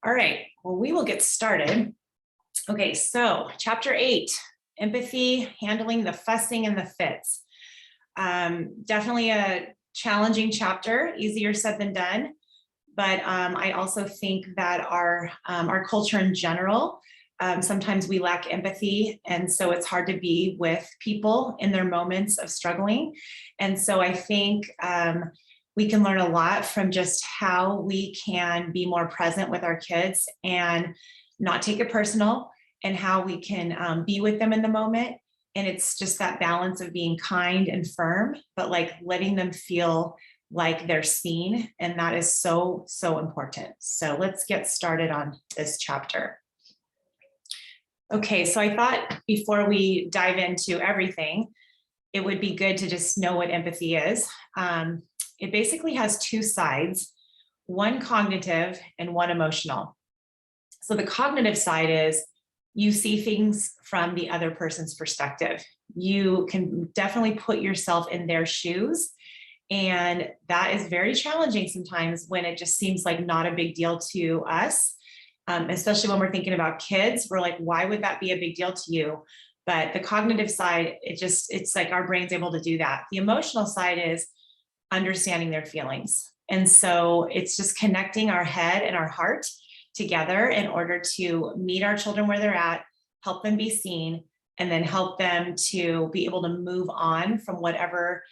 All right, well, we will get started. Okay, so chapter 8, empathy, handling the fussing and the fits. Definitely a challenging chapter, easier said than done. But I also think that our culture in general, sometimes we lack empathy. And so it's hard to be with people in their moments of struggling. And so I think we can learn a lot from just how we can be more present with our kids and not take it personal, and how we can be with them in the moment. And it's just that balance of being kind and firm, but like letting them feel like they're seen. And that is so, so important. So let's get started on this chapter. Okay, so I thought before we dive into everything, it would be good to just know what empathy is. It basically has two sides, one cognitive and one emotional. So the cognitive side is you see things from the other person's perspective. You can definitely put yourself in their shoes. And that is very challenging sometimes when it just seems like not a big deal to us, especially when we're thinking about kids. We're like, why would that be a big deal to you? But the cognitive side, it's like our brain's able to do that. The emotional side is understanding their feelings. And so it's just connecting our head and our heart together in order to meet our children where they're at, help them be seen, and then help them to be able to move on from whatever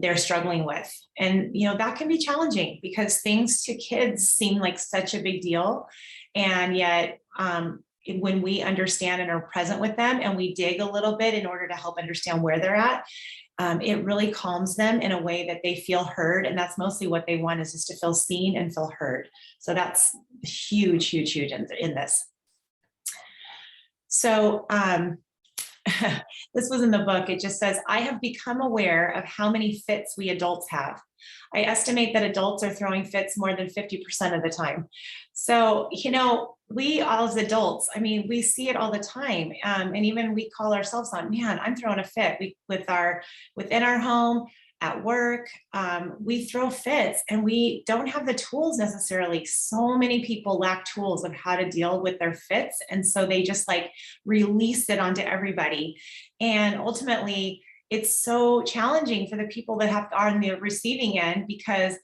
they're struggling with. And, that can be challenging because things to kids seem like such a big deal. And yet, when we understand and are present with them and we dig a little bit in order to help understand where they're at, it really calms them in a way that they feel heard. And that's mostly what they want, is just to feel seen and feel heard. So that's huge, huge, huge in this. So this was in the book. It just says, I have become aware of how many fits we adults have. I estimate that adults are throwing fits more than 50% of the time. So, we all as adults, we see it all the time. And even we call ourselves on, man, I'm throwing a fit. Within our home, at work, we throw fits and we don't have the tools necessarily. So many people lack tools of how to deal with their fits. And so they just like release it onto everybody. And ultimately, it's so challenging for the people that are on the receiving end, because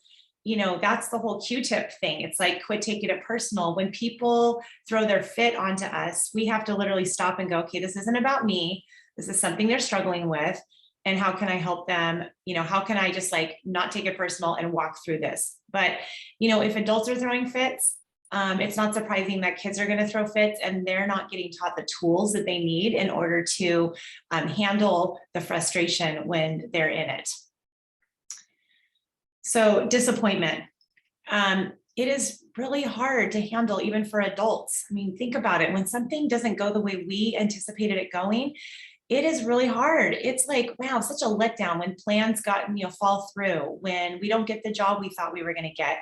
that's the whole Q-tip thing. It's like, quit taking it personal. When people throw their fit onto us, we have to literally stop and go, okay, this isn't about me. This is something they're struggling with. And how can I help them? How can I just like not take it personal and walk through this? But, if adults are throwing fits, it's not surprising that kids are going to throw fits, and they're not getting taught the tools that they need in order to handle the frustration when they're in it. So disappointment. It is really hard to handle even for adults. Think about it. When something doesn't go the way we anticipated it going, it is really hard. It's like, wow, such a letdown when plans fall through, when we don't get the job we thought we were going to get.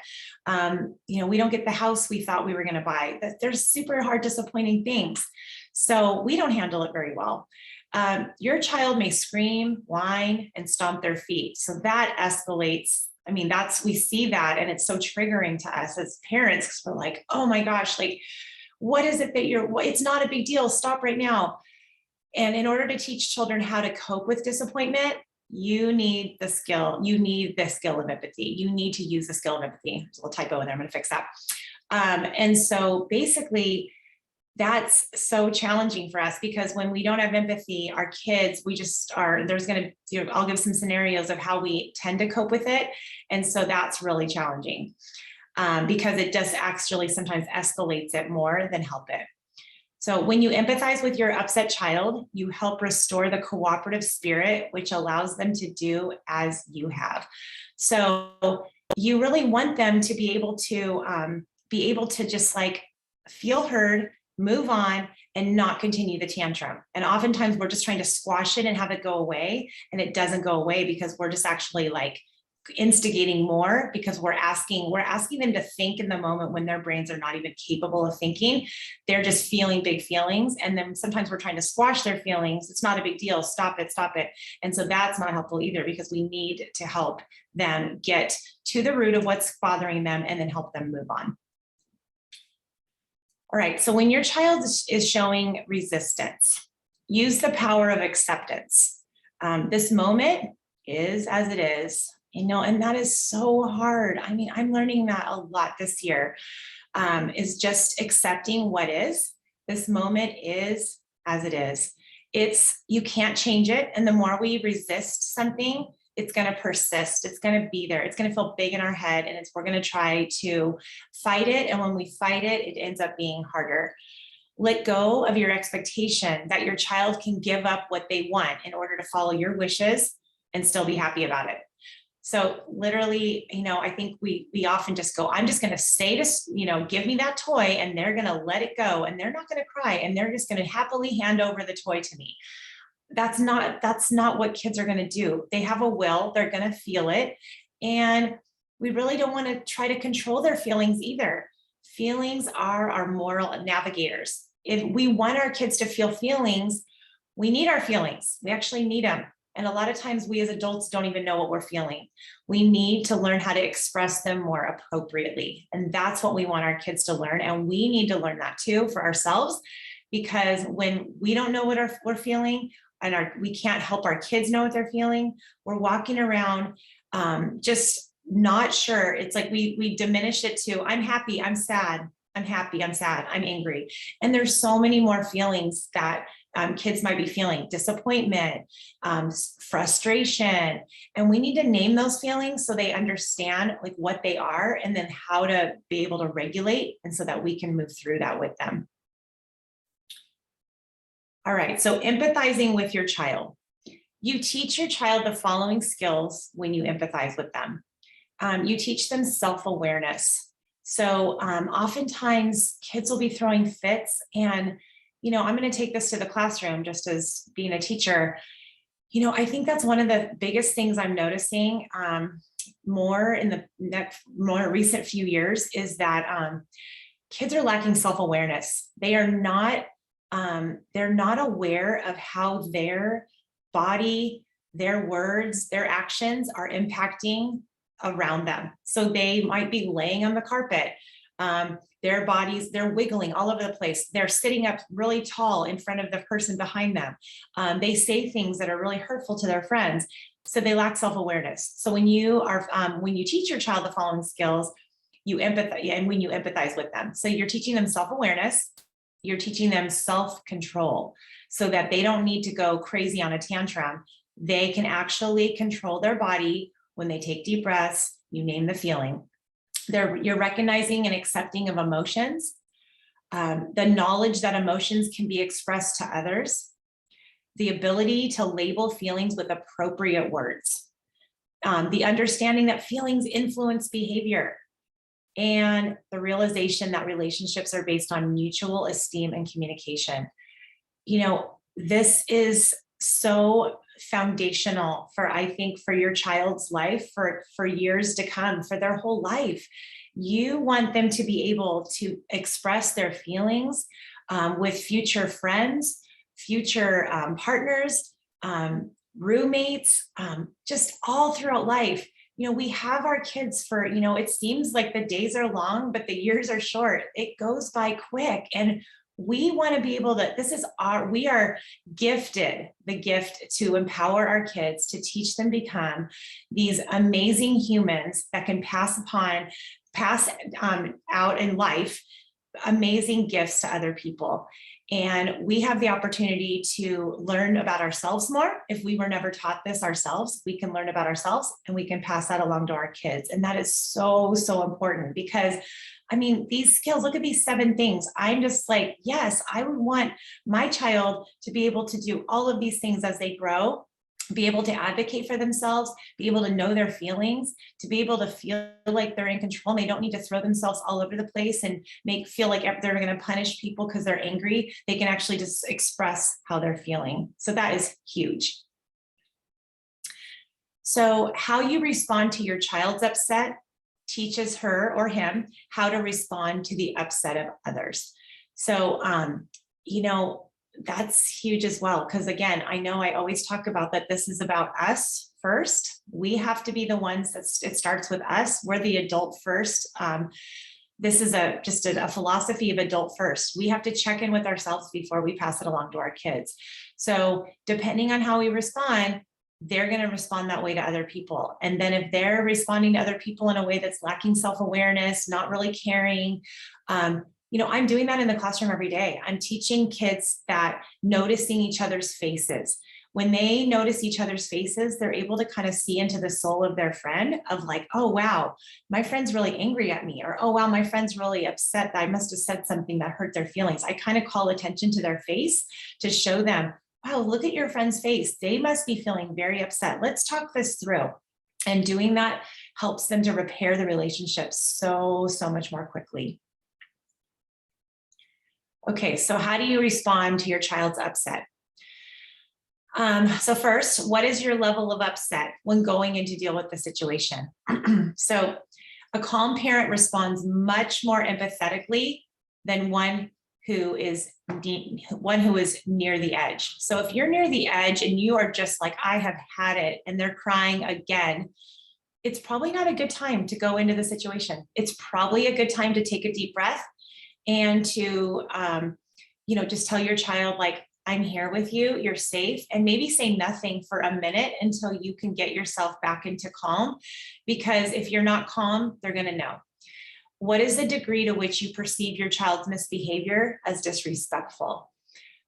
We don't get the house we thought we were going to buy. There's super hard, disappointing things. So we don't handle it very well. Your child may scream, whine, and stomp their feet. So that escalates. We see that, and it's so triggering to us as parents, because we're like, oh my gosh, like, what is it that it's not a big deal. Stop right now. And in order to teach children how to cope with disappointment, you need the skill. You need the skill of empathy. You need to use the skill of empathy. There's a little typo in there. I'm going to fix that. And so basically, that's so challenging for us, because when we don't have empathy, our kids, I'll give some scenarios of how we tend to cope with it. And so that's really challenging because it just actually sometimes escalates it more than help it. So when you empathize with your upset child, you help restore the cooperative spirit, which allows them to do as you have. So you really want them to be able to just like feel heard, move on, and not continue the tantrum. And oftentimes we're just trying to squash it and have it go away. And it doesn't go away because we're just actually like instigating more, because we're asking them to think in the moment when their brains are not even capable of thinking. They're just feeling big feelings. And then sometimes we're trying to squash their feelings. It's not a big deal. Stop it. And so that's not helpful either, because we need to help them get to the root of what's bothering them and then help them move on. All right, so when your child is showing resistance, use the power of acceptance. This moment is as it is, and that is so hard. I mean, I'm learning that a lot this year, is just accepting what is. This moment is as it is. You can't change it. And the more we resist something, it's going to persist. It's going to be there. It's going to feel big in our head, and we're going to try to fight it. And when we fight it, it ends up being harder. Let go of your expectation that your child can give up what they want in order to follow your wishes and still be happy about it. So literally, I think we often just go, I'm just going to say this, give me that toy, and they're going to let it go, and they're not going to cry, and they're just going to happily hand over the toy to me. That's not what kids are going to do. They have a will, they're going to feel it. And we really don't want to try to control their feelings either. Feelings are our moral navigators. If we want our kids to feel feelings, we need our feelings. We actually need them. And a lot of times we as adults don't even know what we're feeling. We need to learn how to express them more appropriately. And that's what we want our kids to learn. And we need to learn that too for ourselves, because when we don't know what we're feeling, and we can't help our kids know what they're feeling, we're walking around just not sure. It's like we diminish it to, I'm happy, I'm sad, I'm happy, I'm sad, I'm angry. And there's so many more feelings that kids might be feeling: disappointment, frustration. And we need to name those feelings so they understand like what they are, and then how to be able to regulate, and so that we can move through that with them. All right, so empathizing with your child. You teach your child the following skills when you empathize with them. You teach them self-awareness. So oftentimes kids will be throwing fits, and I'm going to take this to the classroom just as being a teacher. I think that's one of the biggest things I'm noticing more in the more recent few years is that kids are lacking self-awareness. They're not aware of how their body, their words, their actions are impacting around them. So they might be laying on the carpet. Their bodies, they're wiggling all over the place. They're sitting up really tall in front of the person behind them. They say things that are really hurtful to their friends. So they lack self-awareness. So when you teach your child the following skills, you empathize, and when you empathize with them. So you're teaching them self-awareness, you're teaching them self-control, so that they don't need to go crazy on a tantrum. They can actually control their body when they take deep breaths. You name the feeling. You're recognizing and accepting of emotions, the knowledge that emotions can be expressed to others, the ability to label feelings with appropriate words, the understanding that feelings influence behavior, and the realization that relationships are based on mutual esteem and communication. This is so foundational I think for your child's life for years to come, for their whole life. You want them to be able to express their feelings with future friends, future partners, roommates, just all throughout life. We have our kids for, it seems like the days are long, but the years are short. It goes by quick. And we want to be able to, we are gifted the gift to empower our kids, to teach them become these amazing humans that can pass out in life amazing gifts to other people. And we have the opportunity to learn about ourselves more. If we were never taught this ourselves, we can learn about ourselves and we can pass that along to our kids. And that is so, so important, because these skills, look at these 7 things. I'm just like, yes, I would want my child to be able to do all of these things as they grow, be able to advocate for themselves, be able to know their feelings, to be able to feel like they're in control. And they don't need to throw themselves all over the place and feel like they're going to punish people because they're angry. They can actually just express how they're feeling. So that is huge. So how you respond to your child's upset teaches her or him how to respond to the upset of others. So, that's huge as well. Because again, I know I always talk about that this is about us first. We have to be the ones it starts with us. We're the adult first. this is just a philosophy of adult first. We have to check in with ourselves before we pass it along to our kids. So depending on how we respond, they're going to respond that way to other people. And then if they're responding to other people in a way that's lacking self-awareness, not really caring, I'm doing that in the classroom every day. I'm teaching kids that noticing each other's faces. When they notice each other's faces, they're able to kind of see into the soul of their friend of like, oh, wow, my friend's really angry at me, or, oh, wow, my friend's really upset that I must have said something that hurt their feelings. I kind of call attention to their face to show them, wow, look at your friend's face. They must be feeling very upset. Let's talk this through. And doing that helps them to repair the relationship so much more quickly. Okay, so how do you respond to your child's upset? So first, what is your level of upset when going in to deal with the situation? So a calm parent responds much more empathetically than one who is near the edge. So if you're near the edge and you are just like, I have had it, and they're crying again, it's probably not a good time to go into the situation. It's probably a good time to take a deep breath and to, just tell your child, like, I'm here with you, you're safe, and maybe say nothing for a minute until you can get yourself back into calm. Because if you're not calm, they're going to know. What is the degree to which you perceive your child's misbehavior as disrespectful?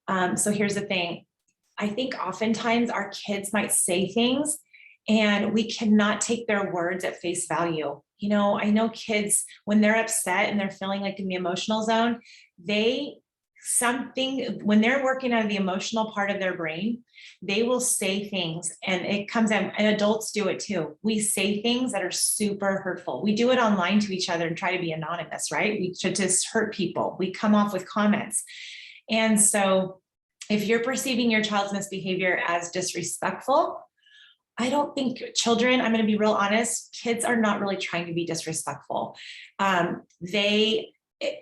So here's the thing. I think oftentimes our kids might say things and we cannot take their words at face value. I know kids, when they're upset and they're feeling like in the emotional zone, when they're working out of the emotional part of their brain, they will say things, and it comes out, and adults do it too. We say things that are super hurtful. We do it online to each other and try to be anonymous, right? We should just hurt people. We come off with comments. And so if you're perceiving your child's misbehavior as disrespectful, I don't think children, I'm going to be real honest, kids are not really trying to be disrespectful.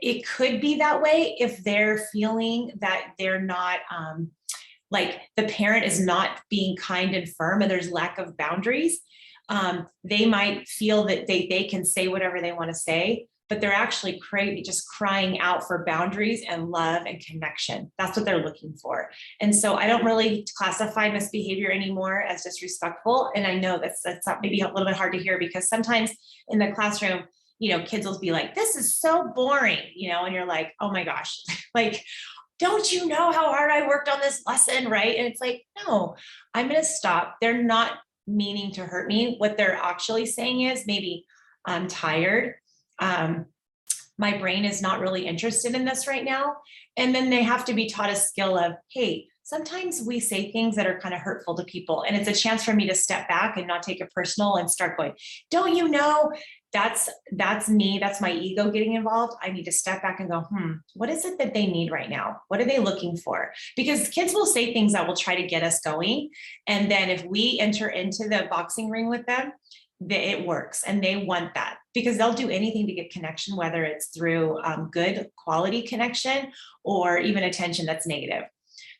It could be that way if they're feeling that they're not, like the parent is not being kind and firm and there's lack of boundaries. They might feel that they can say whatever they want to say, but they're actually just crying out for boundaries and love and connection. That's what they're looking for. And so I don't really classify misbehavior anymore as disrespectful. And I know that's maybe a little bit hard to hear, because sometimes in the classroom, kids will be like, this is so boring, and you're like, oh my gosh, like, don't you know how hard I worked on this lesson, right? And it's like, no, I'm going to stop. They're not meaning to hurt me. What they're actually saying is, maybe I'm tired. My brain is not really interested in this right now. And then they have to be taught a skill of, hey, sometimes we say things that are kind of hurtful to people. And it's a chance for me to step back and not take it personal and start going, don't you know? That's me. That's my ego getting involved. I need to step back and go, what is it that they need right now? What are they looking for? Because kids will say things that will try to get us going. And then if we enter into the boxing ring with them, it works, and they want that, because they'll do anything to get connection, whether it's through good quality connection or even attention that's negative.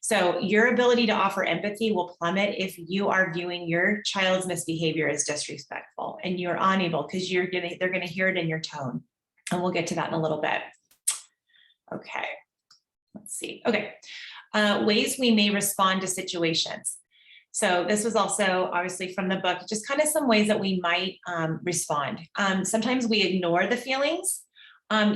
So your ability to offer empathy will plummet if you are viewing your child's misbehavior as disrespectful, and you're unable, because they're going to hear it in your tone. And we'll get to that in a little bit. Okay, let's see. Okay, ways we may respond to situations. So this was also obviously from the book, just kind of some ways that we might respond. Sometimes we ignore the feelings.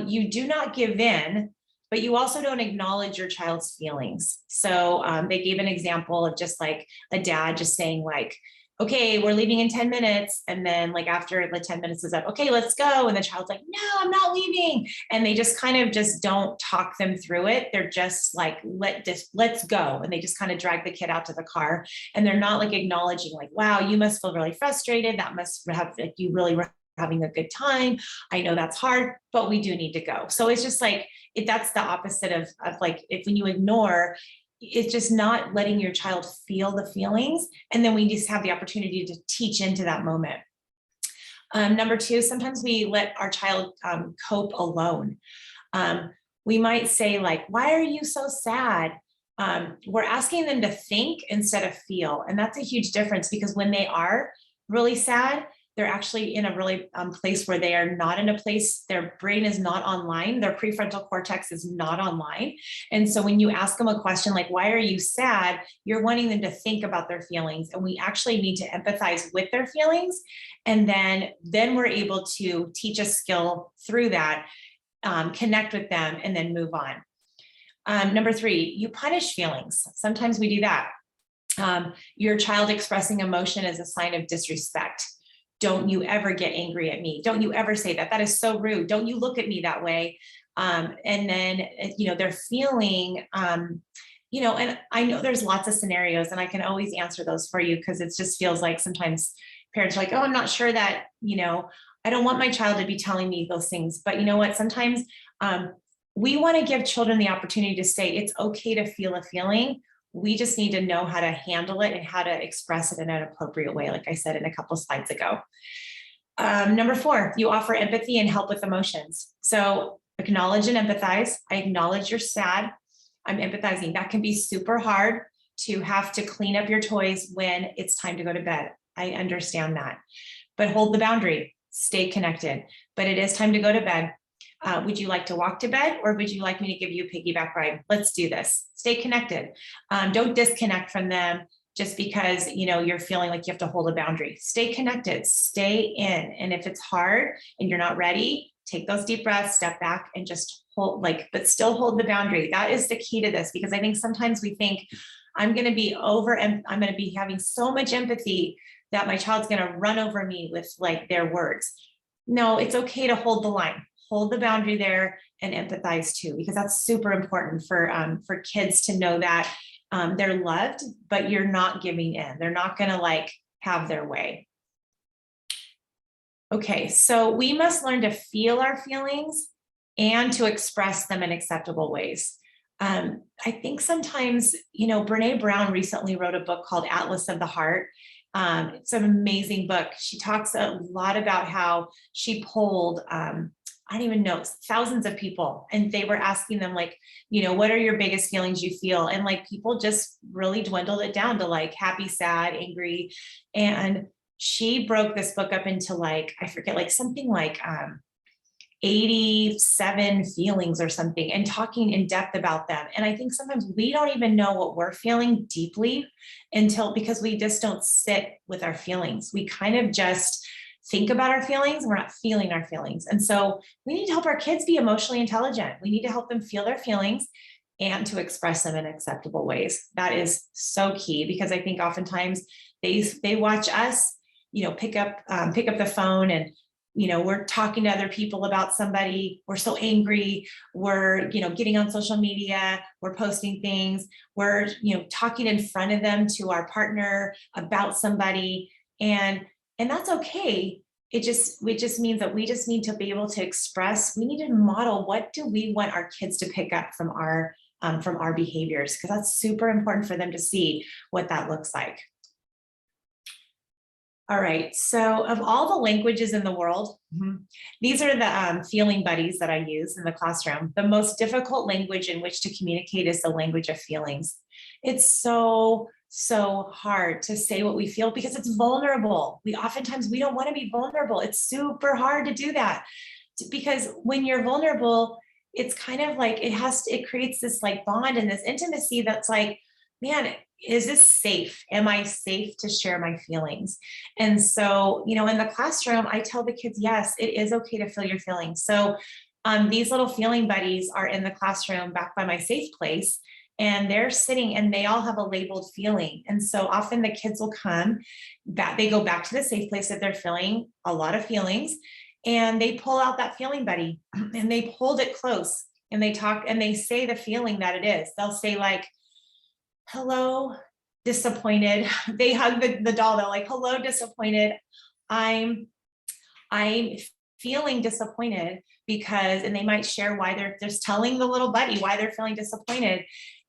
You do not give in, but you also don't acknowledge your child's feelings. So they gave an example of just like a dad just saying like, okay, we're leaving in 10 minutes. And then like after the 10 minutes is up, okay, let's go. And the child's like, no, I'm not leaving. And they just kind of just don't talk them through it. They're just like, let's go. And they just kind of drag the kid out to the car. And they're not like acknowledging like, wow, you must feel really frustrated. That must have like, you really were having a good time. I know that's hard, but we do need to go. So it's just like, that's the opposite of like, when you ignore, it's just not letting your child feel the feelings. And then we just have the opportunity to teach into that moment. Number two, sometimes we let our child cope alone. We might say like, why are you so sad? We're asking them to think instead of feel. And that's a huge difference, because when they are really sad, they're actually in a really place where they are not in a place, their brain is not online, their prefrontal cortex is not online. And so when you ask them a question like, why are you sad? You're wanting them to think about their feelings. And we actually need to empathize with their feelings. And then we're able to teach a skill through that, connect with them, and then move on. Number 3, you punish feelings. Sometimes we do that. Your child expressing emotion is a sign of disrespect. Don't you ever get angry at me. Don't you ever say that. That is so rude. Don't you look at me that way. And then, they're feeling, and I know there's lots of scenarios and I can always answer those for you because it just feels like sometimes parents are like, oh, I'm not sure that, I don't want my child to be telling me those things. But you know what? Sometimes we want to give children the opportunity to say it's okay to feel a feeling. We just need to know how to handle it and how to express it in an appropriate way, like I said in a couple slides ago. Number 4, you offer empathy and help with emotions. So acknowledge and empathize. I acknowledge you're sad. I'm empathizing. That can be super hard to have to clean up your toys when it's time to go to bed. I understand that. But hold the boundary, stay connected. But it is time to go to bed. Would you like to walk to bed or would you like me to give you a piggyback ride? Let's do this. Stay connected. Don't disconnect from them just because you're feeling like you have to hold a boundary. Stay connected, stay in. And if it's hard and you're not ready, take those deep breaths, step back and just hold, but still hold the boundary. That is the key to this, because I think sometimes we think I'm going to be and I'm going to be having so much empathy that my child's going to run over me with their words. No, it's okay to hold the line. Hold the boundary there and empathize too, because that's super important for kids to know that they're loved, but you're not giving in. They're not going to have their way. Okay, so we must learn to feel our feelings and to express them in acceptable ways. I think sometimes, Brene Brown recently wrote a book called Atlas of the Heart. It's an amazing book. She talks a lot about how she polled I don't even know, thousands of people. And they were asking them what are your biggest feelings you feel? And people just really dwindled it down to happy, sad, angry. And she broke this book up into I forget, something 87 feelings or something, and talking in depth about them. And I think sometimes we don't even know what we're feeling deeply because we just don't sit with our feelings. We kind of just think about our feelings, we're not feeling our feelings. And so we need to help our kids be emotionally intelligent. We need to help them feel their feelings and to express them in acceptable ways. That is so key, because I think oftentimes they watch us, pick up the phone and we're talking to other people about somebody. We're so angry. We're, getting on social media. We're posting things. We're, talking in front of them to our partner about somebody. And that's okay. It just means that we just need to be able to express. We need to model, what do we want our kids to pick up from our behaviors? Because that's super important for them to see what that looks like. All right, so of all the languages in the world, these are the feeling buddies that I use in the classroom. The most difficult language in which to communicate is the language of feelings. It's so hard to say what we feel because it's vulnerable. Oftentimes we don't want to be vulnerable. It's super hard to do that, because when you're vulnerable, it's kind of it creates this bond and this intimacy that's man, is this safe? Am I safe to share my feelings? And so, in the classroom, I tell the kids, yes, it is okay to feel your feelings. So these little feeling buddies are in the classroom back by my safe place, and they're sitting and they all have a labeled feeling. And so often the kids will come back, they go back to the safe place that they're feeling a lot of feelings, and they pull out that feeling buddy and they hold it close and they talk and they say the feeling that it is. They'll say hello, disappointed. They hug the doll. They're hello, disappointed. I'm feeling disappointed because, and they might share why they're just telling the little buddy why they're feeling disappointed.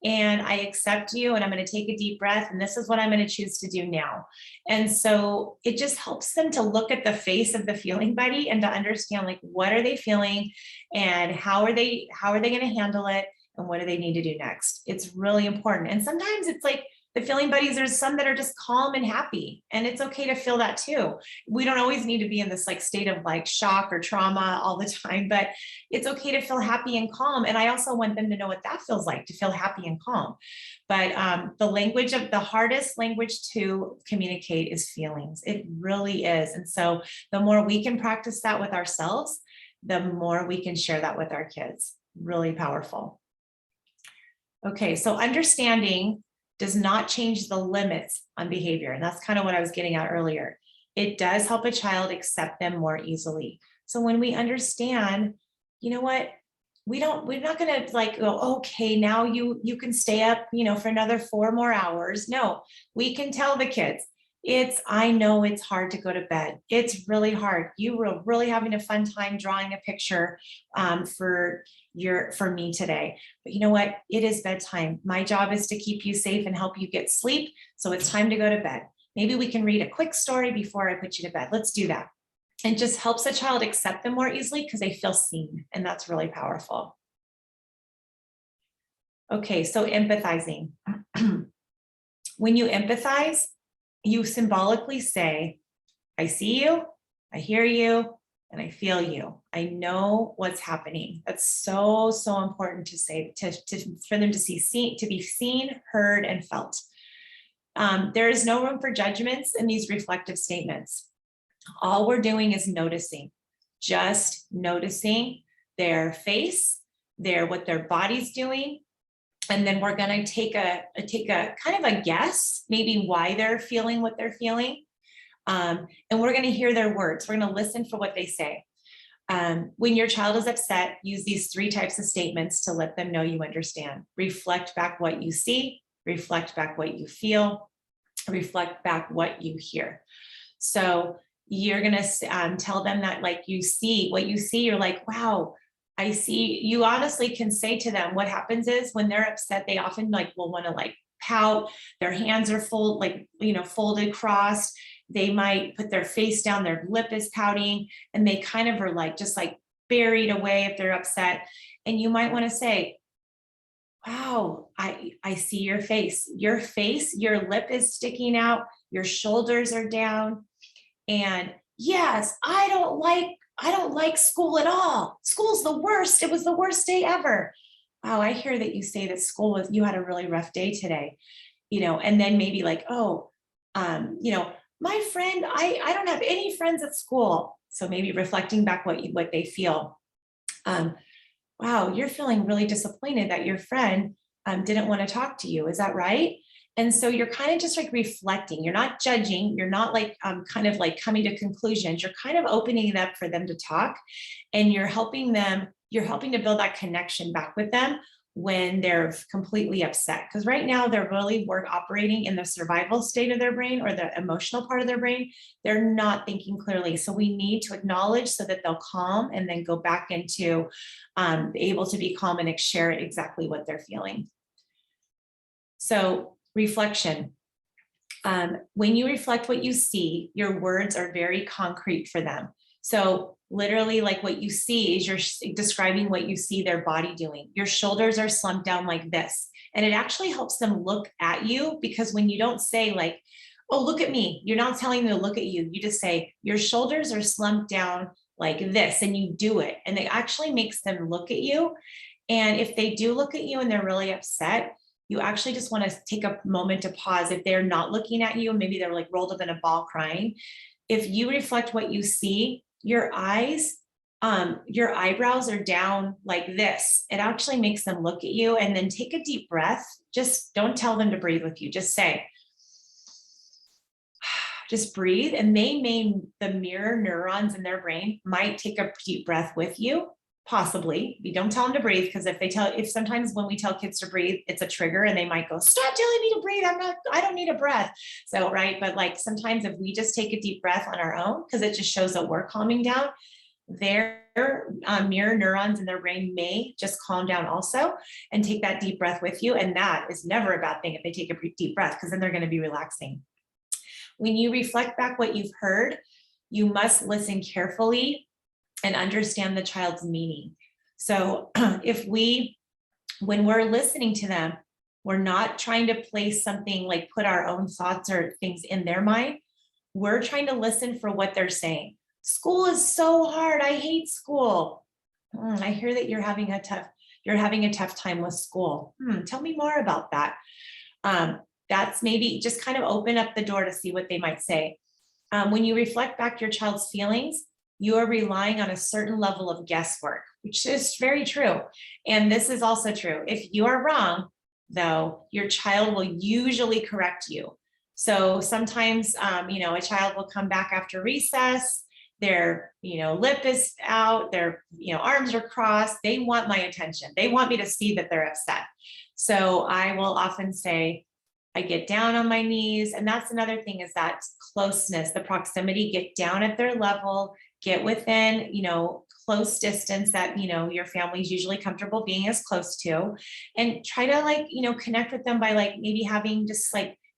And I accept you, and I'm going to take a deep breath, and this is what I'm going to choose to do now. And so it just helps them to look at the face of the feeling buddy and to understand what are they feeling and how are they going to handle it, and what do they need to do next. It's really important. And sometimes it's The feeling buddies, there's some that are just calm and happy, and it's okay to feel that too. We don't always need to be in this like state of like shock or trauma all the time, but it's okay to feel happy and calm. And I also want them to know what that feels like, to feel happy and calm. But the hardest language to communicate is feelings. It really is. And so the more we can practice that with ourselves, the more we can share that with our kids. Really powerful. Okay, so understanding does not change the limits on behavior. And that's kind of what I was getting at earlier. It does help a child accept them more easily. So when we understand, you know what, we're not going to like go, okay, now you can stay up, for another 4 more hours. No, we can tell the kids, I know it's hard to go to bed. It's really hard. You were really having a fun time drawing a picture for me today. But you know what? It is bedtime. My job is to keep you safe and help you get sleep. So it's time to go to bed. Maybe we can read a quick story before I put you to bed. Let's do that. And just helps a child accept them more easily because they feel seen. And that's really powerful. Okay, so empathizing. When you empathize, you symbolically say, I see you, I hear you, and I feel you. I know what's happening. That's so, so important to say, for them to be seen, heard, and felt. There is no room for judgments in these reflective statements. All we're doing is noticing, just noticing their face, what their body's doing. And then we're going to take a kind of a guess, maybe why they're feeling what they're feeling. And we're going to hear their words. We're going to listen for what they say. When your child is upset, use these 3 types of statements to let them know you understand. Reflect back what you see, reflect back what you feel, reflect back what you hear. So you're going to tell them that like you see what you see, you're like, wow, I see. You honestly can say to them, what happens is when they're upset, they often will want to pout. Their hands are folded, crossed. They might put their face down, their lip is pouting, and they kind of are just buried away if they're upset. And you might want to say, wow, I see your face, your lip is sticking out, your shoulders are down. And yes, I don't like school at all. School's the worst. It was the worst day ever. Wow, I hear that you say that you had a really rough day today, and then maybe my friend, I don't have any friends at school. So maybe reflecting back what they feel. Wow, you're feeling really disappointed that your friend didn't want to talk to you. Is that right? And so you're kind of just reflecting. You're not judging. You're not kind of coming to conclusions. You're kind of opening it up for them to talk, and you're helping to build that connection back with them when they're completely upset. Because right now they're really operating in the survival state of their brain or the emotional part of their brain. They're not thinking clearly. So we need to acknowledge so that they'll calm and then go back into able to be calm and share exactly what they're feeling. So reflection. When you reflect what you see, your words are very concrete for them. So literally what you see is you're describing what you see their body doing. Your shoulders are slumped down like this. And it actually helps them look at you, because when you don't say oh, look at me, you're not telling them to look at you. You just say your shoulders are slumped down like this, and you do it. And it actually makes them look at you. And if they do look at you and they're really upset, you actually just want to take a moment to pause. If they're not looking at you, maybe they're rolled up in a ball crying. If you reflect what you see, your eyes, your eyebrows are down like this. It actually makes them look at you, and then take a deep breath. Just don't tell them to breathe with you. Just say, just breathe. And the mirror neurons in their brain might take a deep breath with you. Possibly. You don't tell them to breathe, because if sometimes when we tell kids to breathe, it's a trigger and they might go, stop telling me to breathe. I don't need a breath. So, right. But sometimes if we just take a deep breath on our own, because it just shows that we're calming down, their mirror neurons in their brain may just calm down also and take that deep breath with you. And that is never a bad thing if they take a deep breath, because then they're going to be relaxing. When you reflect back what you've heard, you must listen carefully and understand the child's meaning. So when we're listening to them, We're not trying to place something like put our own thoughts or things in their mind. We're trying to listen for what they're saying. School is so hard. I hate school. I hear that you're having a tough time with school. Tell me more about that. That's maybe just kind of open up the door to see what they might say. When you reflect back your child's feelings, you are relying on a certain level of guesswork, which is very true. And this is also true. If you are wrong, though, your child will usually correct you. So sometimes, a child will come back after recess, their, lip is out, their, arms are crossed. They want my attention. They want me to see that they're upset. So I will often say, I get down on my knees. And that's another thing, is that closeness, the proximity, get down at their level, get within, close distance that, your family's usually comfortable being as close to, and try to connect with them by maybe having just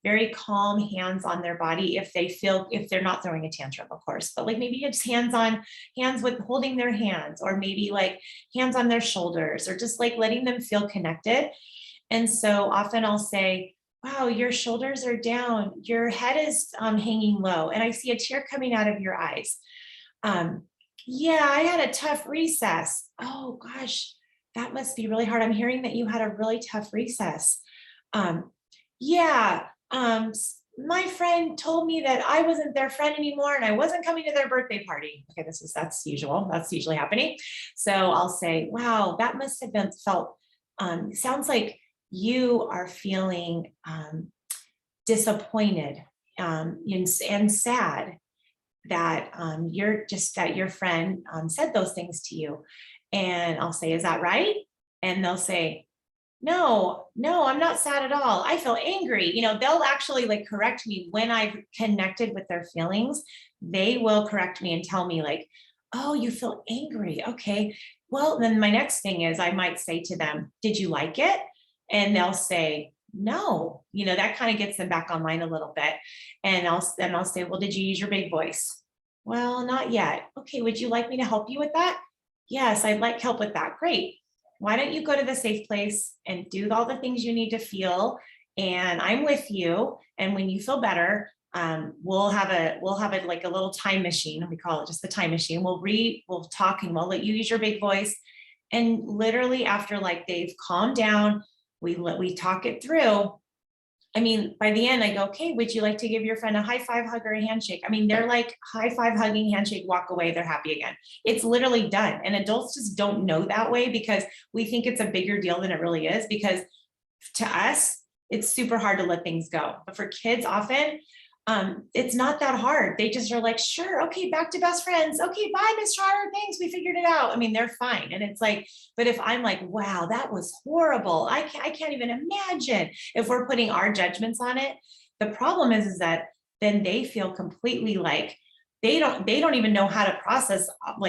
very calm hands on their body if they're not throwing a tantrum, of course, but maybe it's hands with holding their hands, or maybe hands on their shoulders, or just letting them feel connected. And so often I'll say, wow, your shoulders are down, your head is hanging low, and I see a tear coming out of your eyes. Yeah, I had a tough recess. Oh gosh, that must be really hard. I'm hearing that you had a really tough recess. Yeah, my friend told me that I wasn't their friend anymore and I wasn't coming to their birthday party. Okay, that's usual. That's usually happening. So I'll say, wow, that must have sounds like you are feeling disappointed and sad that that your friend said those things to you. And I'll say, is that right? And they'll say, no, I'm not sad at all. I feel angry. They'll actually correct me when I've connected with their feelings. They will correct me and tell me oh, you feel angry. Okay. Well, then my next thing is I might say to them, did you like it? And they'll say, no, that kind of gets them back online a little bit. And I'll say, well, did you use your big voice? Well, not yet. Okay. Would you like me to help you with that? Yes, I'd like help with that. Great. Why don't you go to the safe place and do all the things you need to feel? And I'm with you. And when you feel better, we'll have a a little time machine. We call it just the time machine. We'll talk, and we'll let you use your big voice. And literally after they've calmed down, we talk it through. I mean, by the end, I go, okay, would you like to give your friend a high five, hug, or a handshake? I mean, they're high five, hugging, handshake, walk away, they're happy again. It's literally done. And adults just don't know that way, because we think it's a bigger deal than it really is, because to us, it's super hard to let things go. But for kids, often, it's not that hard. They just are sure, okay, back to best friends. Okay, bye, Miss Trotter. Thanks, we figured it out. I mean, they're fine. And it's but if I'm wow, that was horrible. I can't even imagine, if we're putting our judgments on it. The problem is that then they feel completely they don't even know how to process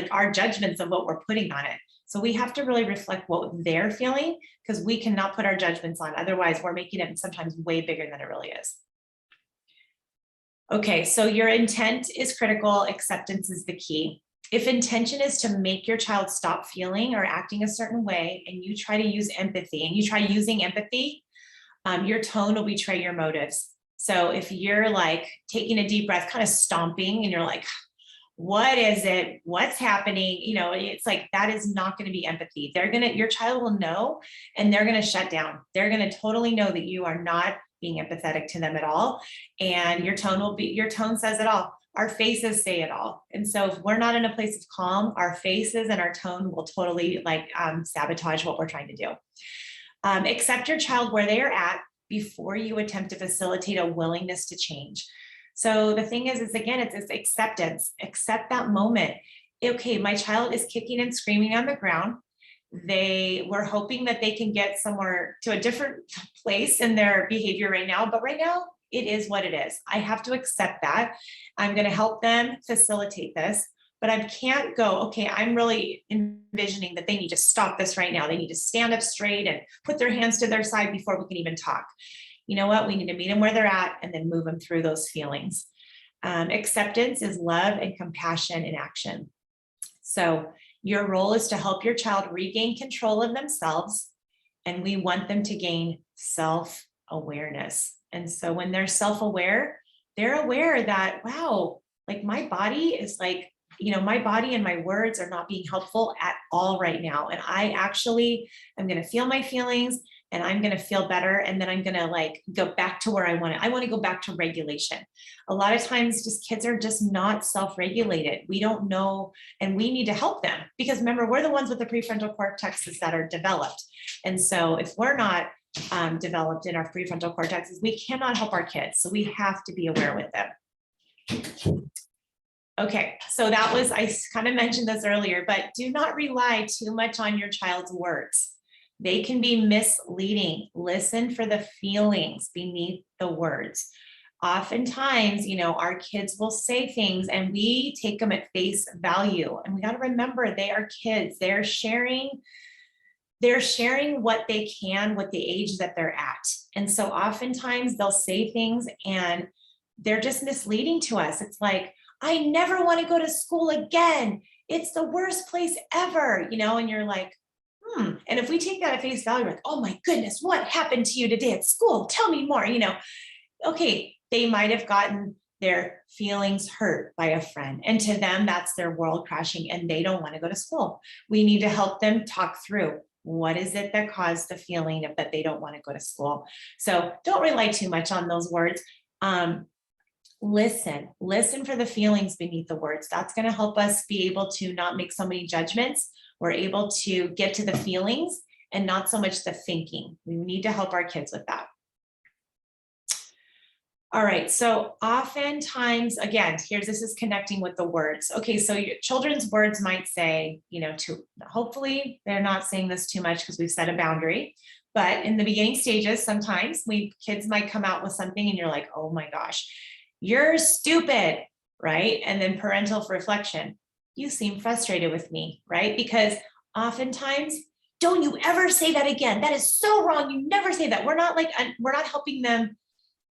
our judgments of what we're putting on it. So we have to really reflect what they're feeling, because we cannot put our judgments on. Otherwise, we're making it sometimes way bigger than it really is. Okay, so your intent is critical, acceptance is the key. If intention is to make your child stop feeling or acting a certain way, and you try to use empathy, and you try using empathy, your tone will betray your motives. So if you're taking a deep breath, kind of stomping, and you're what is it? What's happening? It's that is not going to be empathy. Your child will know, and they're going to shut down. They're going to totally know that you are not being empathetic to them at all. And your tone says it all. Our faces say it all. And so if we're not in a place of calm, our faces and our tone will totally sabotage what we're trying to do. Accept your child where they are at before you attempt to facilitate a willingness to change. So the thing is again, it's acceptance. Accept that moment. Okay, my child is kicking and screaming on the ground. We're hoping that they can get somewhere to a different place in their behavior right now, but right now it is what it is. I have to accept that. I'm going to help them facilitate this, but I can't go, okay, I'm really envisioning that they need to stop this right now. They need to stand up straight and put their hands to their side before we can even talk. You know what? We need to meet them where they're at and then move them through those feelings. Acceptance is love and compassion in action. So your role is to help your child regain control of themselves and we want them to gain self-awareness. And so when they're self-aware, they're aware that, wow, like my body is like, my body and my words are not being helpful at all right now. And I actually am going to feel my feelings and I'm going to feel better. And then I'm going to like go back to where I want to. I want to go back to regulation. A lot of times just kids are just not self-regulated. We don't know, and we need to help them because remember, we're the ones with the prefrontal cortexes that are developed. And so if we're not developed in our prefrontal cortexes, we cannot help our kids. So we have to be aware with them. Okay, so that was, I kind of mentioned this earlier, but do not rely too much on your child's words. They can be misleading. Listen for the feelings beneath the words. Oftentimes, our kids will say things and we take them at face value. And we got to remember they are kids. They're sharing what they can with the age that they're at. And so oftentimes they'll say things and they're just misleading to us. It's like, I never want to go to school again. It's the worst place ever, and you're like, And if we take that at face value, we're like, oh my goodness, what happened to you today at school? Tell me more, Okay, they might have gotten their feelings hurt by a friend. And to them, that's their world crashing and they don't want to go to school. We need to help them talk through what is it that caused the feeling of that they don't want to go to school. So don't rely too much on those words. Listen for the feelings beneath the words. That's going to help us be able to not make so many judgments. We're able to get to the feelings and not so much the thinking. We need to help our kids with that. All right, so oftentimes, again, this is connecting with the words. Okay, so your children's words might say, hopefully they're not saying this too much because we've set a boundary. But in the beginning stages, sometimes kids might come out with something and you're like, oh my gosh, you're stupid, right? And then parental reflection, you seem frustrated with me, right? Because oftentimes, don't you ever say that again. That is so wrong. You never say that. We're not helping them.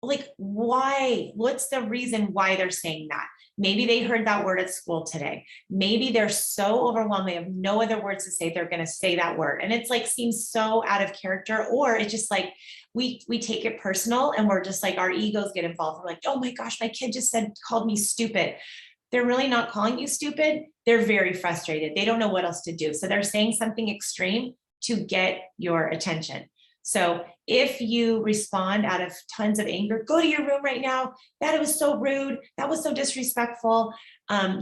Like, why? What's the reason why they're saying that? Maybe they heard that word at school today. Maybe they're so overwhelmed. They have no other words to say. They're going to say that word. And it's like, seems so out of character, or it's just like, we take it personal and we're just like, our egos get involved. We're like, oh my gosh, my kid just called me stupid. They're really not calling you stupid. They're very frustrated. They don't know what else to do. So they're saying something extreme to get your attention. So if you respond out of tons of anger, go to your room right now. That was so rude. That was so disrespectful.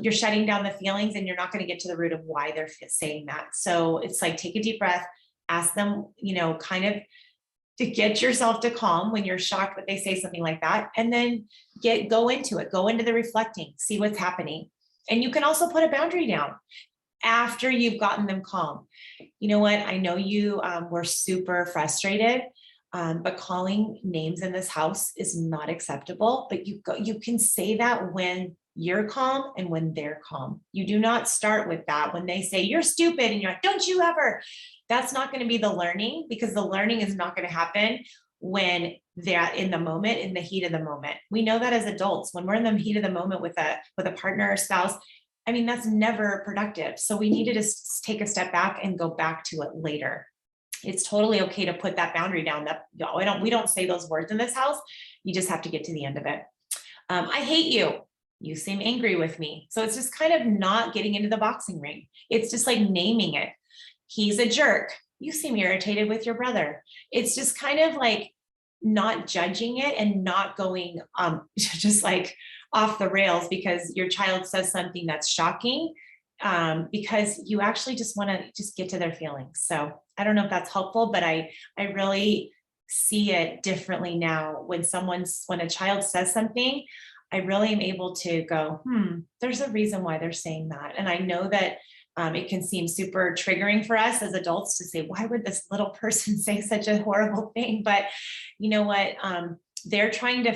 You're shutting down the feelings and you're not going to get to the root of why they're saying that. So it's like, take a deep breath, ask them, kind of to get yourself to calm when you're shocked that they say something like that. And then go into the reflecting, see what's happening. And you can also put a boundary down after you've gotten them calm. You know what? I know you were super frustrated, but calling names in this house is not acceptable. But you can say that when you're calm and when they're calm. You do not start with that when they say you're stupid and you're like, don't you ever. That's not going to be the learning, because the learning is not going to happen when they're in the moment, in the heat of the moment. We know that as adults, when we're in the heat of the moment with a partner or spouse, that's never productive. So we need to just take a step back and go back to it later. It's totally okay to put that boundary down. We don't say those words in this house. You just have to get to the end of it. I hate you. You seem angry with me. So it's just kind of not getting into the boxing ring. It's just like naming it. He's a jerk. You seem irritated with your brother. It's just kind of like not judging it and not going just like off the rails because your child says something that's shocking, because you actually just want to just get to their feelings. So I don't know if that's helpful, but I really see it differently now. When a child says something, I really am able to go, there's a reason why they're saying that. And I know that it can seem super triggering for us as adults to say, why would this little person say such a horrible thing? But you know what? They're trying to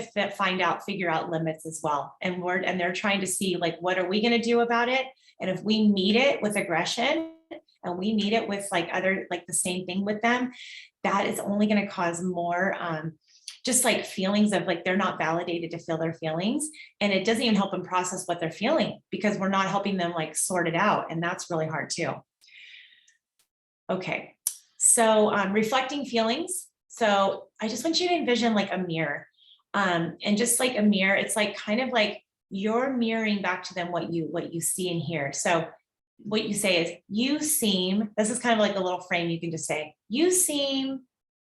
figure out limits as well. And they're trying to see, like, what are we going to do about it? And if we meet it with aggression and we meet it with the same thing with them, that is only going to cause more just like feelings of like they're not validated to feel their feelings. And it doesn't even help them process what they're feeling because we're not helping them like sort it out. And that's really hard too. Okay. So reflecting feelings. So I just want you to envision like a mirror. And just like a mirror, it's like kind of like you're mirroring back to them what you see and hear. So what you say is, you seem, this is kind of like a little frame you can just say, you seem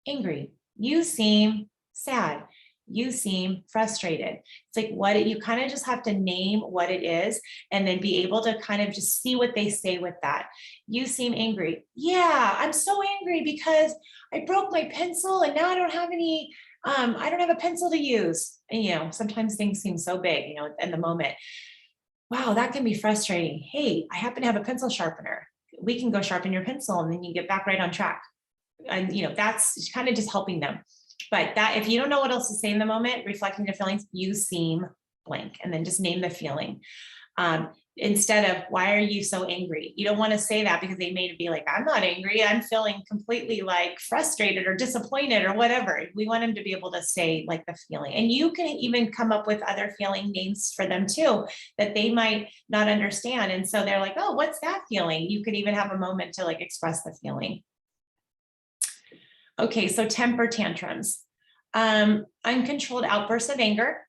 angry, you seem sad, you seem frustrated. It's like what you kind of just have to name what it is and then be able to kind of just see what they say with that. You seem angry. Yeah, I'm so angry because I broke my pencil and now I don't have any, I don't have a pencil to use. And, you know, sometimes things seem so big, you know, in the moment. Wow, that can be frustrating. Hey, I happen to have a pencil sharpener. We can go sharpen your pencil and then you get back right on track. And, you know, that's kind of just helping them. But that, if you don't know what else to say in the moment, reflecting the feelings, you seem blank, and then just name the feeling. Instead of, why are you so angry? You don't want to say that because they may be like, I'm not angry. I'm feeling completely like frustrated or disappointed or whatever. We want them to be able to say like the feeling. And you can even come up with other feeling names for them too, that they might not understand. And so they're like, oh, what's that feeling? You could even have a moment to like express the feeling. Okay, so temper tantrums. Uncontrolled outbursts of anger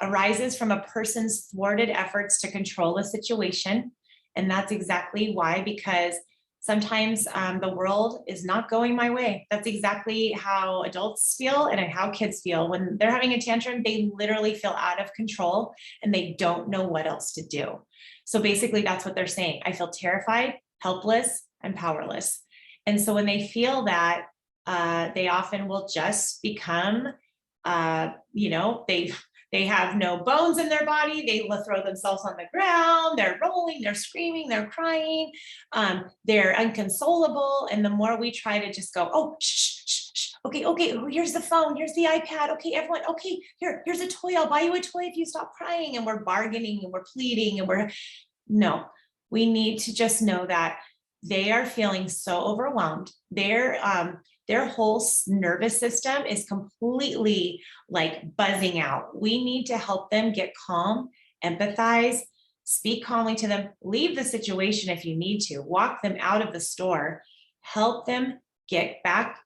arises from a person's thwarted efforts to control a situation. And that's exactly why, because sometimes the world is not going my way. That's exactly how adults feel and how kids feel. When they're having a tantrum, they literally feel out of control and they don't know what else to do. So basically that's what they're saying. I feel terrified, helpless, and powerless. And so when they feel that, they often will just become, you know, they have no bones in their body. They will throw themselves on the ground. They're rolling, they're screaming, they're crying. They're inconsolable. And the more we try to just go, oh, shh, shh, shh. Okay, here's the phone, here's the iPad. Okay, everyone, okay, here's a toy. I'll buy you a toy if you stop crying. And we're bargaining and we're pleading and no, we need to just know that they are feeling so overwhelmed. Their whole nervous system is completely like buzzing out. We need to help them get calm, empathize, speak calmly to them, leave the situation if you need to, walk them out of the store, help them get back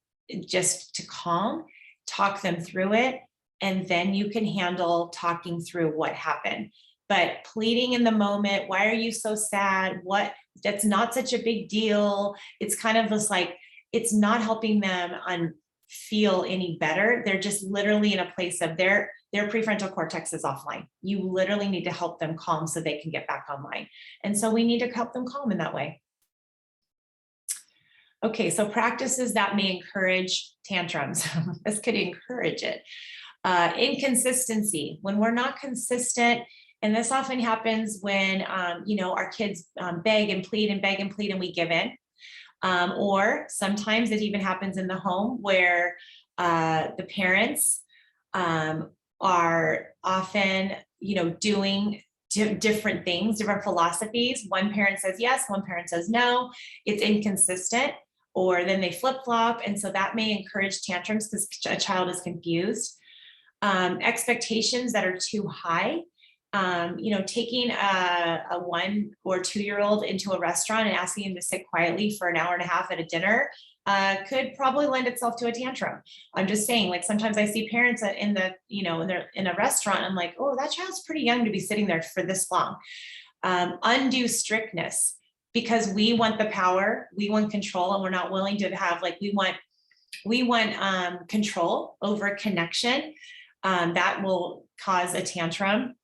just to calm, talk them through it, and then you can handle talking through what happened. But pleading in the moment, why are you so sad? What, that's not such a big deal. It's kind of this like, it's not helping them feel any better. They're just literally in a place of their prefrontal cortex is offline. You literally need to help them calm so they can get back online. And so we need to help them calm in that way. Okay, so practices that may encourage tantrums. This could encourage it. Inconsistency. When we're not consistent, and this often happens when, you know, our kids beg and plead and we give in. Or sometimes it even happens in the home where the parents are often, you know, doing different things, different philosophies. One parent says yes, one parent says no. It's inconsistent, or then they flip-flop. And so that may encourage tantrums because a child is confused. Expectations that are too high. You know, taking a 1 or 2-year-old into a restaurant and asking him to sit quietly for an hour and a half at a dinner could probably lend itself to a tantrum. I'm just saying, like, sometimes I see parents in the, you know, they're in a restaurant. I'm like, oh, that child's pretty young to be sitting there for this long. Undue strictness, because we want the power, we want control, and we're not willing to have, like, we want control over connection. That will cause a tantrum.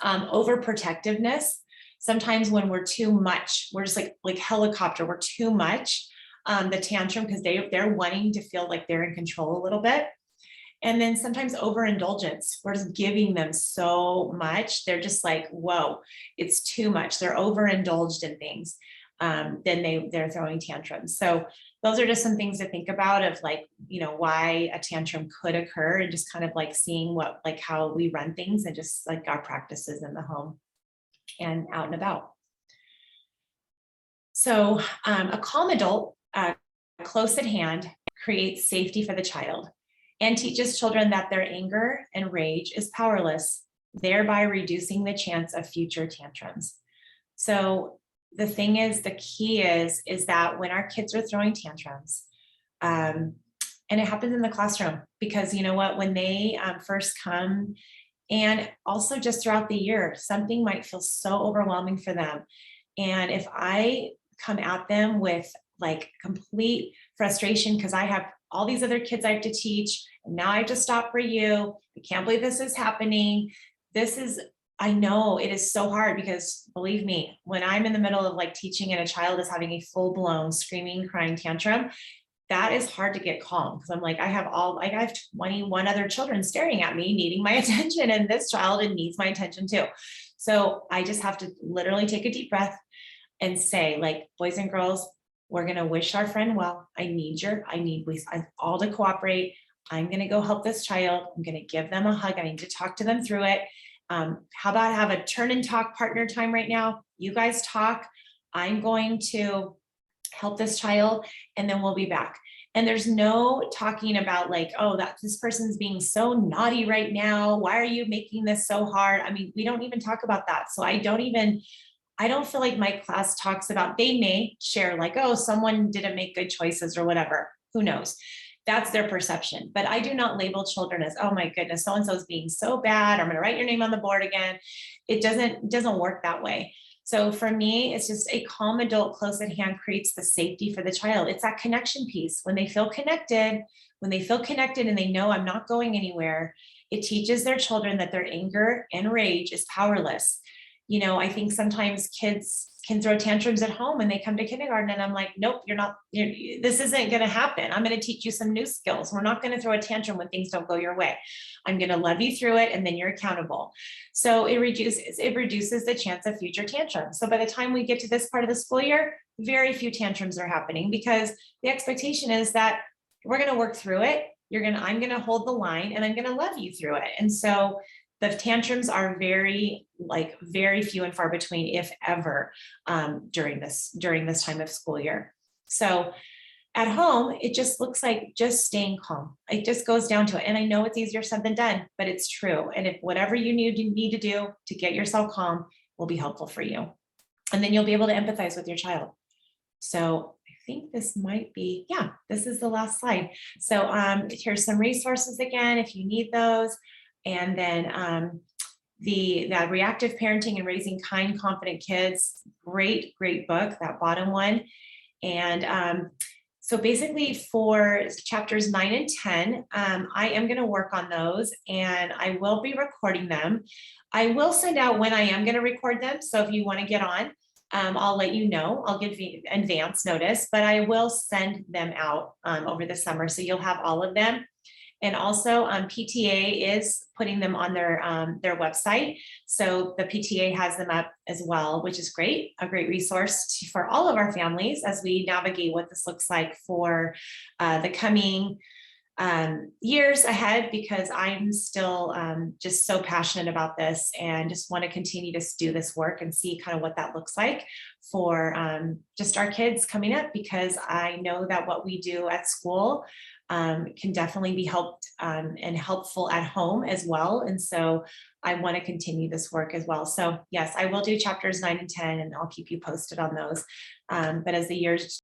Overprotectiveness. Sometimes when we're too much, we're just like helicopter, we're too much, the tantrum, because they're wanting to feel like they're in control a little bit. And then sometimes overindulgence, we're just giving them so much. They're just like, whoa, it's too much. They're overindulged in things. Then they're throwing tantrums. So those are just some things to think about of, like, you know, why a tantrum could occur, and just kind of like seeing what, like, how we run things and just like our practices in the home and out and about. So a calm adult, close at hand, creates safety for the child and teaches children that their anger and rage is powerless, thereby reducing the chance of future tantrums. So the thing is, the key is that when our kids are throwing tantrums, um, and it happens in the classroom, because you know what, when they first come, and also just throughout the year, something might feel so overwhelming for them. And if I come at them with like complete frustration because I have all these other kids I have to teach, and now I have to stop for you. I can't believe this is happening. This is, I know it is so hard, because believe me, when I'm in the middle of like teaching and a child is having a full blown screaming, crying tantrum, that is hard to get calm, because I'm like, I have 21 other children staring at me, needing my attention, and this child needs my attention too. So I just have to literally take a deep breath and say, like, boys and girls, we're gonna wish our friend well. I need we all to cooperate. I'm gonna go help this child. I'm gonna give them a hug. I need to talk to them through it. How about have a turn and talk partner time right now? You guys talk. I'm going to help this child, and then we'll be back. And there's no talking about like, oh, that this person's being so naughty right now. Why are you making this so hard? I mean, we don't even talk about that. So I don't feel like my class talks about, they may share like, oh, someone didn't make good choices or whatever. Who knows? That's their perception. But I do not label children as, oh my goodness, so-and-so is being so bad. I'm going to write your name on the board again. It doesn't work that way. So for me, it's just a calm adult close at hand creates the safety for the child. It's that connection piece. When they feel connected and they know I'm not going anywhere, it teaches their children that their anger and rage is powerless. You know, I think sometimes kids can throw tantrums at home and they come to kindergarten and I'm like, nope, this isn't going to happen. I'm going to teach you some new skills. We're not going to throw a tantrum when things don't go your way. I'm going to love you through it, and then you're accountable. So it reduces the chance of future tantrums. So by the time we get to this part of the school year, very few tantrums are happening, because the expectation is that we're going to work through it. I'm going to hold the line, and I'm going to love you through it. And so the tantrums are very few and far between, if ever, during this time of school year. So at home, it just looks like just staying calm. It just goes down to it. And I know it's easier said than done, but it's true. And if whatever you need to do to get yourself calm will be helpful for you. And then you'll be able to empathize with your child. So I think this might be, yeah, this is the last slide. So here's some resources again, if you need those. And then that Reactive Parenting and Raising Kind, Confident Kids, great book, that bottom one. And so basically for chapters 9 and 10, I am going to work on those, and I will be recording them. I will send out when I am going to record them. So if you want to get on, I'll let you know. I'll give you advance notice, but I will send them out over the summer. So you'll have all of them. And also PTA is putting them on their website. So the PTA has them up as well, which is great, a great resource for all of our families as we navigate what this looks like for the coming years ahead, because I'm still just so passionate about this and just want to continue to do this work and see kind of what that looks like for just our kids coming up, because I know that what we do at school can definitely be helped and helpful at home as well. And so I want to continue this work as well. So yes, I will do chapters 9 and 10, and I'll keep you posted on those. But as the years